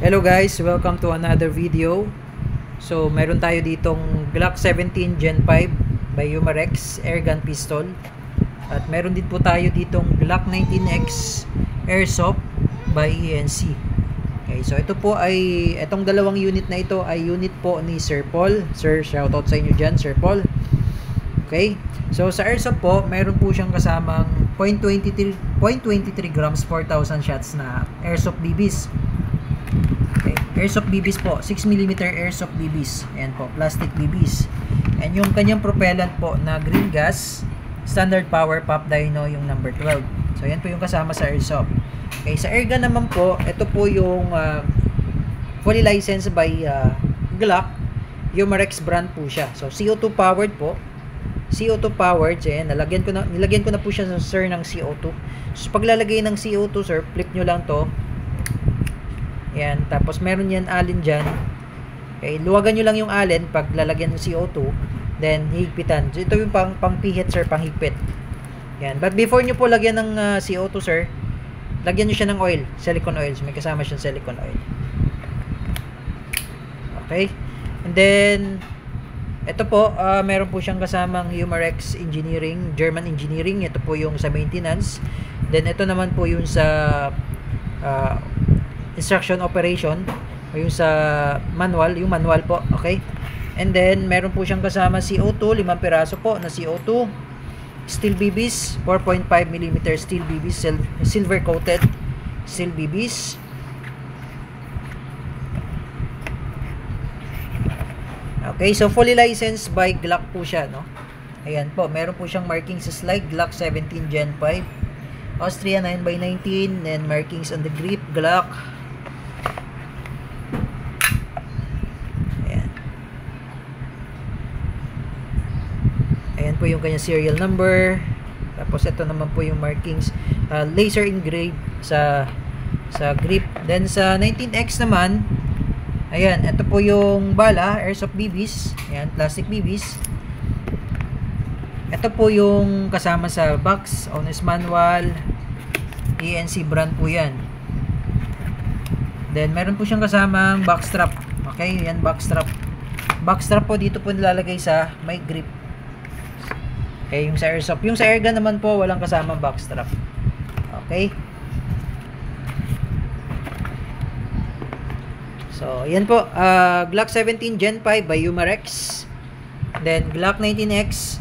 Hello guys, welcome to another video. So meron tayo ditong Glock 17 Gen 5 by Umarex airgun pistol. At meron din po tayo ditong Glock 19X Airsoft by ENC. Okay, so ito po ay, itong dalawang unit na ito ay unit po ni Sir Paul. Sir, shoutout sa inyo dyan, Sir Paul. Okay, so sa Airsoft po, meron po siyang kasamang 0.23 grams 4,000 shots na Airsoft BBs. Okay. Airsoft BBs po, 6mm Airsoft BBs. Ayan po, plastic BBs. And yung kanyang propellant po na green gas, standard power pop dyno yung number 12. So yan po yung kasama sa Airsoft. Okay, sa airgun naman po, ito po yung fully licensed by Glock. Umarex brand po siya. So CO2 powered po. CO2 powered, ayan, nilagyan ko na po siya sir ng CO2. So paglalagay ng CO2 sir, flip nyo lang to. Yan, tapos meron yan allen dyan. Okay, luwagan nyo lang yung allen pag lalagyan ng CO2, then higpitan. So ito yung pang-pihit sir, panghigpit. Yan, but before nyo po lagyan ng CO2 sir, lagyan nyo siya ng oil, silicone oil. So may kasama siyang silicone oil. Okay, and then ito po, meron po siyang kasamang Umarex Engineering, German Engineering. Ito po yung sa maintenance. Then ito naman po yung sa instruction operation, o yung sa manual, yung manual po. Okay, and then meron po siyang kasama CO2, 5 piraso po na CO2, steel BBs, 4.5mm steel BBs, silver coated steel BBs. Okay, so fully licensed by Glock po siya, no? Ayan po, meron po siyang markings sa slide, Glock 17 Gen 5, Austria 9x19, and markings on the grip, Glock. Ayan po yung kanyang serial number. Tapos ito naman po yung markings, laser engraved sa grip. Then sa 19X naman, ayan, ito po yung bala, Airsoft BBs. Ayan, plastic BBs. Ito po yung kasama sa box, owner's manual, ENC brand po yan. Then meron po siyang kasamang box strap. Okay, yan box strap. Box strap po dito po nilalagay sa may grip. Okay, yung sa Airsoft. Yung sa airgun naman po, walang kasama box strap. Okay. So, yan po. Glock 17 Gen 5 by Umarex. Then, Glock 19X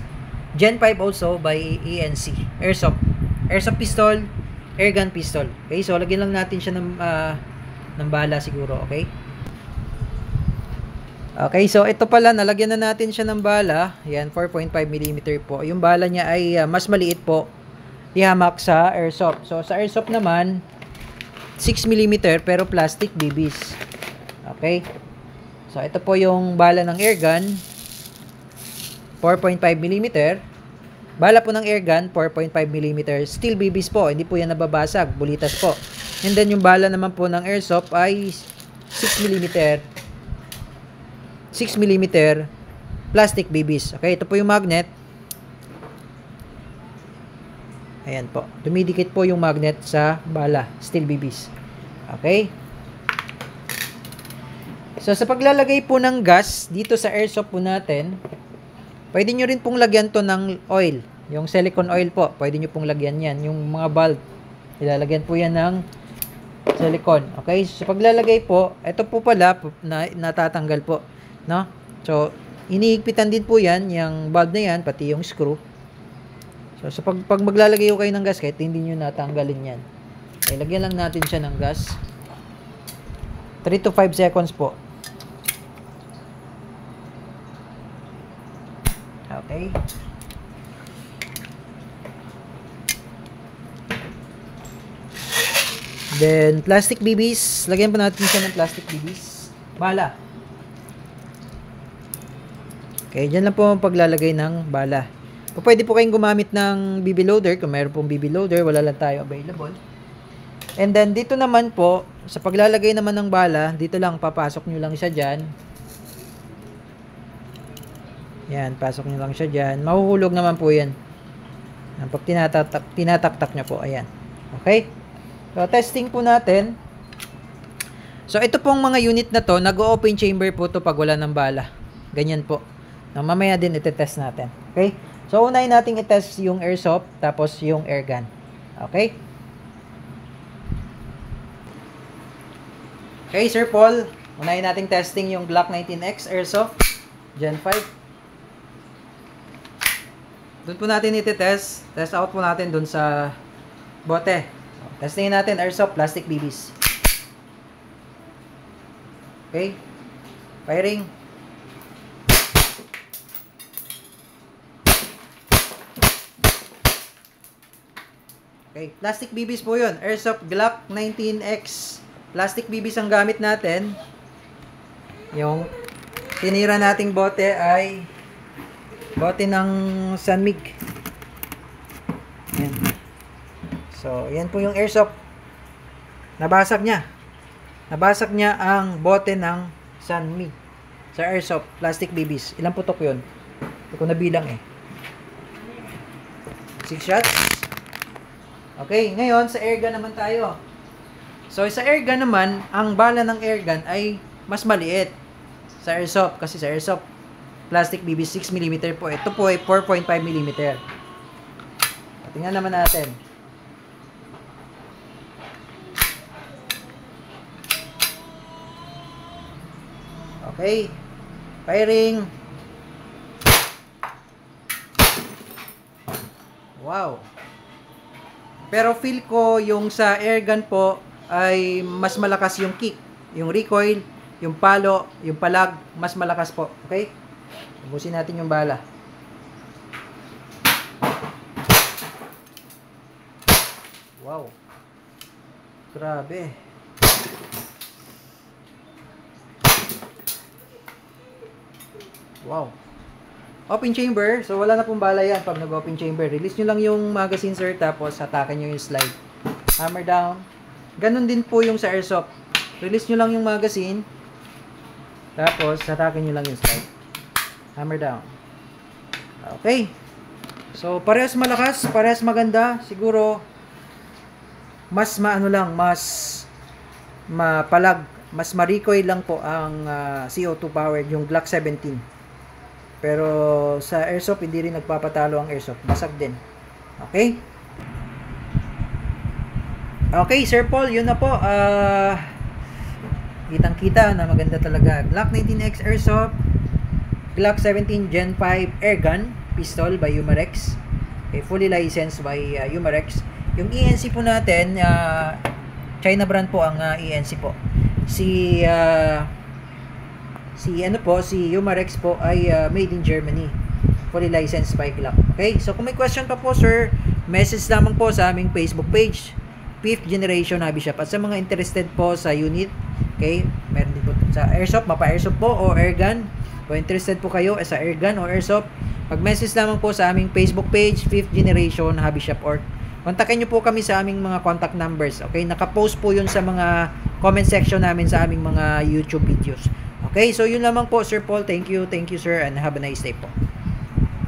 Gen 5 also by ENC. Airsoft. Airsoft pistol, airgun pistol. Okay, so lagyan lang natin siya ng bala siguro. Okay. Okay, so ito pala, nalagyan na natin siya ng bala. Yan, 4.5mm po. Yung bala niya ay mas maliit po. Ihamak sa Airsoft. So, sa Airsoft naman, 6mm pero plastic BBs. Okay. So, ito po yung bala ng airgun. 4.5mm. Bala po ng airgun, 4.5mm. Steel BBs po. Hindi po yan nababasag. Bulitas po. And then, yung bala naman po ng Airsoft ay 6mm. 6mm plastic BBs. Okay, ito po yung magnet. Ayan po. Dumidikit po yung magnet sa bala, steel BBs. Okay. So, sa paglalagay po ng gas dito sa Airsoft po natin, pwede nyo rin pong lagyan to ng oil. Yung silicone oil po, pwede nyo pong lagyan yan. Yung mga bulb, ilalagyan po yan ng silicone. Okay, so paglalagay po, ito po pala, natatanggal po. No? So, inihigpitan din po yan, yung bulb na yan, pati yung screw. So pag maglalagay kayo ng gasket, hindi nyo natanggalin yan. Okay, lagyan lang natin siya ng gas. 3 to 5 seconds po. Okay. Then, plastic BBs. Lagyan pa natin siya ng plastic BBs. Bala. Okay, dyan lang po ang paglalagay ng bala. O pwede po kayong gumamit ng BB loader. Kung mayroon pong BB loader, wala lang tayo available. And then, dito naman po, sa paglalagay naman ng bala, dito lang, papasok nyo lang siya dyan. Yan, pasok nyo lang siya dyan. Mahuhulog naman po yan. Pag tinataktak nyo po, ayan. Okay? So, testing po natin. So ito pong mga unit na to, nag-open chamber po to pag wala ng bala. Ganyan po. Na mamaya din ite-test natin. Okay? So unahin natin i-test yung airsoft tapos yung airgun. Okay? Okay, Sir Paul, unahin natin testing yung Glock 19X airsoft Gen 5. Doon po natin iti-test. Test out po natin doon sa bote. Testingin natin airsoft plastic BBs. Okay. Firing. Okay. Plastic BBs po yun. Airsoft Glock 19X. Plastic BBs ang gamit natin. Yung tinira nating bote ay bote ng Sanmig. Yan. So, yan po yung airsoft. Nabasag niya. Nabasag niya ang bote ng Sanmig sa airsoft plastic BBs. Ilang putok yun? Hindi ko nabilang eh. 6 shots. Okay, ngayon sa airgun naman tayo. So sa airgun naman, ang bala ng airgun ay mas maliit sa airsoft. Kasi sa airsoft, plastic BB 6mm po. Ito po ay 4.5mm. Tingnan naman natin. Okay. Firing. Wow. Pero feel ko yung sa airgun po ay mas malakas yung kick, yung recoil, yung palo, yung palag, mas malakas po. Okay? Ubusin natin yung bala. Wow. Grabe. Wow. Open chamber. So, wala na pong bala yan pag nag-open chamber. Release nyo lang yung magazine, sir. Tapos, hatakan nyo yung slide. Hammer down. Ganon din po yung sa airsoft. Release nyo lang yung magazine. Tapos, hatakan nyo lang yung slide. Hammer down. Okay. So, parehas malakas. Parehas maganda. Siguro, mas maano lang. Mas mapalag. Mas ma-recoil lang po ang CO2 powered. Yung Glock 17. Pero sa airsoft, hindi rin nagpapatalo ang airsoft. Basag din. Okay? Okay, Sir Paul, yun na po. Kitang-kita na maganda talaga. Glock 19X airsoft, Glock 17 Gen 5 airgun, pistol by Umarex. Okay, fully licensed by Umarex. Yung ENC po natin, China brand po ang ENC po. Si Umarex po ay made in Germany. Fully licensed by Glock. Okay? So, kung may question pa po, sir, message lamang po sa aming Facebook page, 5th Generation Hobby Shop. At sa mga interested po sa unit, okay, meron din po sa airsoft, mapa-airsoft po o airgun. Kung interested po kayo sa airgun o airsoft, mag-message lamang po sa aming Facebook page, 5th Generation Hobby Shop, or kontakin nyo po kami sa aming mga contact numbers. Okay? Nakapost po yun sa mga comment section namin sa aming mga YouTube videos. Okay, so yun lamang po, Sir Paul. Thank you, sir, and have a nice day po.